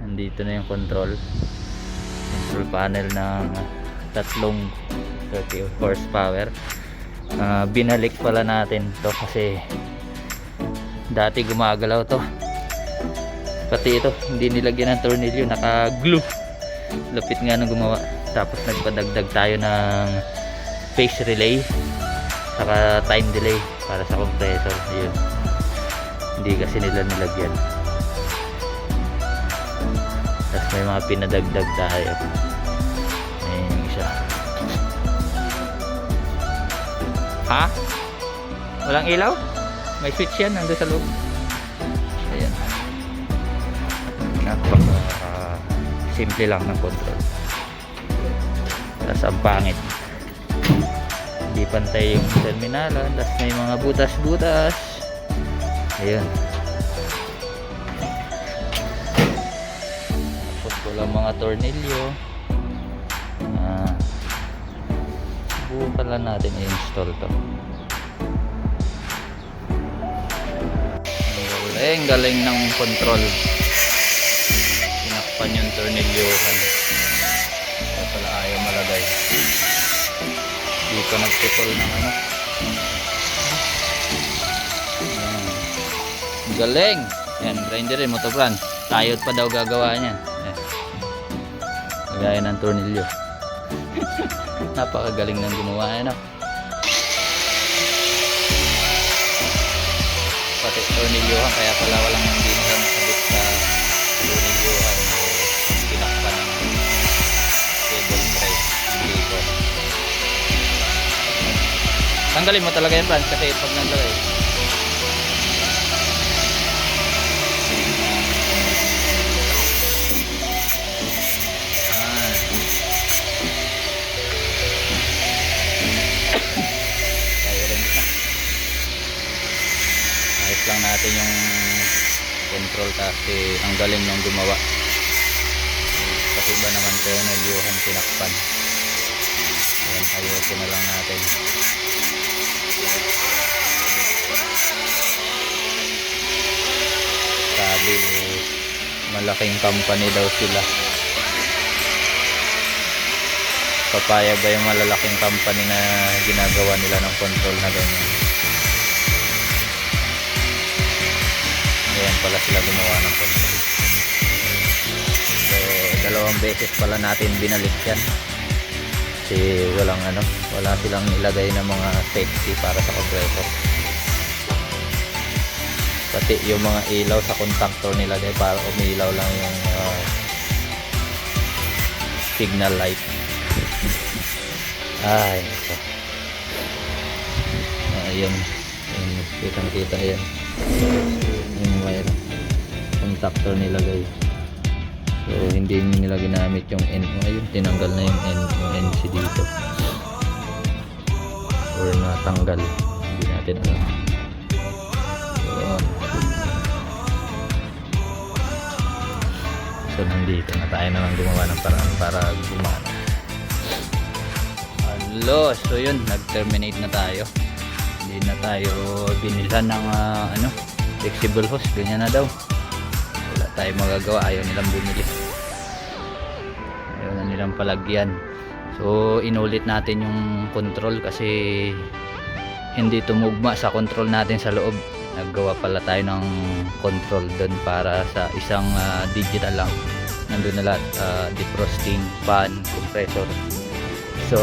Nandito na yung control panel ng tatlong 30 horsepower. Binalik pala natin to kasi dati gumagalaw to, pati ito hindi nilagyan ng tornilyo, naka glue. Lupit nga nung gumawa. Tapos nagpadagdag tayo ng phase relay saka time delay para sa compressor. Yun, hindi kasi nila nilagyan. Tapos may mga pinadagdag tayo. Ayun yung isa. Ha? Walang ilaw? May switch yan, nandun sa loob. Ayan. Napaka simple lang ng control. Tapos ang pangit, hindi pantay yung terminalan. Tapos may mga butas-butas. Ayun. Tapos walang mga tornilyo. Subukan lang natin i-install to. Galing ng control. Sinakpan yung tornilyohan. Kaya pala ayaw malagay. Hindi ko nagputol ng ano. Galing! Yan, grinderin mo to, Fran. Tayot pa daw gagawa niya. Gaya ng tornilyo. Napakagaling ng gumawa niya, no? Pati tornilyohan, kaya pala walang hindi na nakabit sa tornilyohan o tinakpan ng cable tray dito. Tanggalin mo talaga yan, Fran, kasi pag naglagay lang natin yung control kasi ang galing nung gumawa. Kasi ba naman tornilyohan tinakpan. Ayan, ayusin na lang natin. Sabi malaking company daw sila. Papayag ba yung malalaking company na ginagawa nila ng control na ganyan? Ayan pala sila gumawa ng control. So dalawang beses pala natin binalik yan kasi wala silang nilagay na mga safety para sa compressor. Pati yung mga ilaw sa contactor nilagay para umilaw lang yung signal light. Ay ito. Ayan, kitang kita yan yung wire contactor nilagay. So hindi nila ginamit yung N. Ayun, tinanggal na yung N, yung NC dito or natanggal, hindi natin alam. So nandito na tayo naman gumawa ng paraan para gumana. Hello, so yun, nag-terminate na tayo. Hindi na tayo binilhan ng flexible hose, ganyan na daw. Wala tayong magagawa, ayaw nilang bumili, ayaw na nilang palagyan. So inulit natin yung control kasi hindi tumugma sa control natin sa loob. Naggawa pala tayo ng control doon para sa isang digital lang. Nandun na lahat, defrosting, fan, compressor. So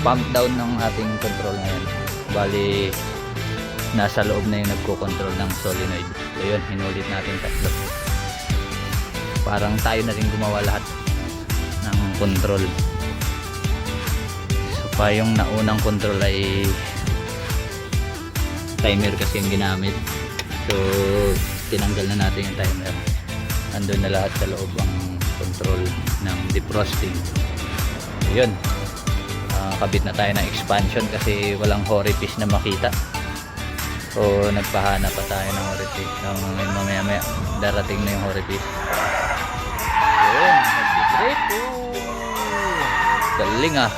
pump down ng ating control ngayon. Bali nasa loob na yung nagko-control ng solenoid. So yun, hinulit natin tatlo. Parang tayo na rin gumawa lahat ng control. So pa yung naunang control ay timer kasi yung ginamit. So tinanggal na natin yung timer. Andun na lahat sa loob ang control ng defrosting. So yun, kabit na tayo ng expansion kasi walang orifice na makita. So nagpahana pa tayo ng orifice ng mamaya darating na yung orifice. Yun, nag-grip. Galing ah,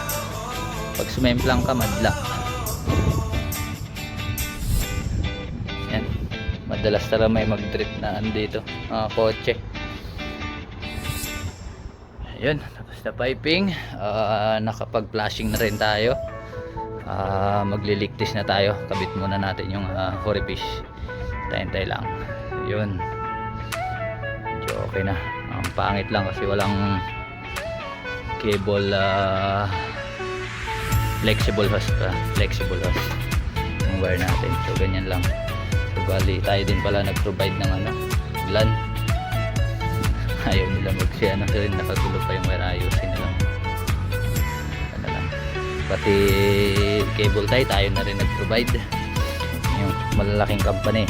pag sumemplang ka madla. Yan, madalas talaga may mag-drip na andito mga kotse. Ayun, tapos na piping. Nakapag-flashing na rin tayo. Magliligtis na tayo. Kabit muna natin yung horifish. Tayo lang. Yun. Medyo okay na. Ang pangit lang kasi walang cable, flexible hose pa. Flexible hose yung wire natin. So ganyan lang. So bali tayo din pala nag-provide ng LAN. Ayaw nila mag-ano rin, nakagulo pa yung wire. Ayusin na lang. Ano lang. Pati cable tie tayo na rin nag-provide. Yung malalaking company.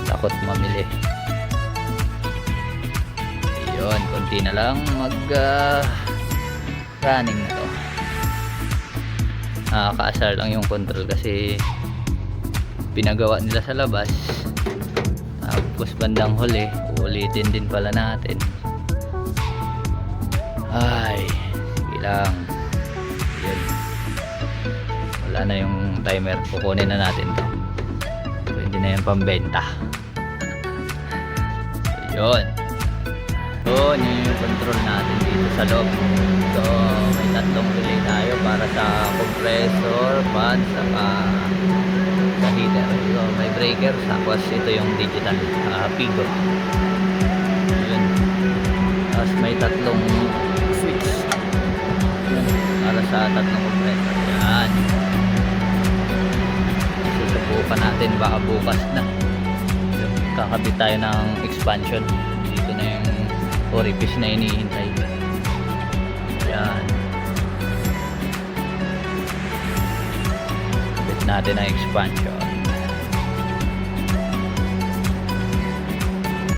Takot mamili. Yun, konti na lang mag running na to. Nakakaasar lang yung control kasi pinagawa nila sa labas. Tapos bandang huli ulitin din pala natin. Ay, sige lang. Yun. Wala na yung timer, kukunin na natin to. Pwede na yung pambenta. Yun. Yun yung control natin dito sa loob. So may tatlong relay tayo para sa compressor, fan, saka sa heater. So may breaker, tapos ito yung digital Pigo. Yun. Tapos may tatlong switch. Yun. Para sa tatlong compressor. Yan. Susubukan natin, baka bukas na. Yun. Kakabit tayo ng expansion. Dito na yung orifice na inihintay. Yan. Kabit natin ang expansion.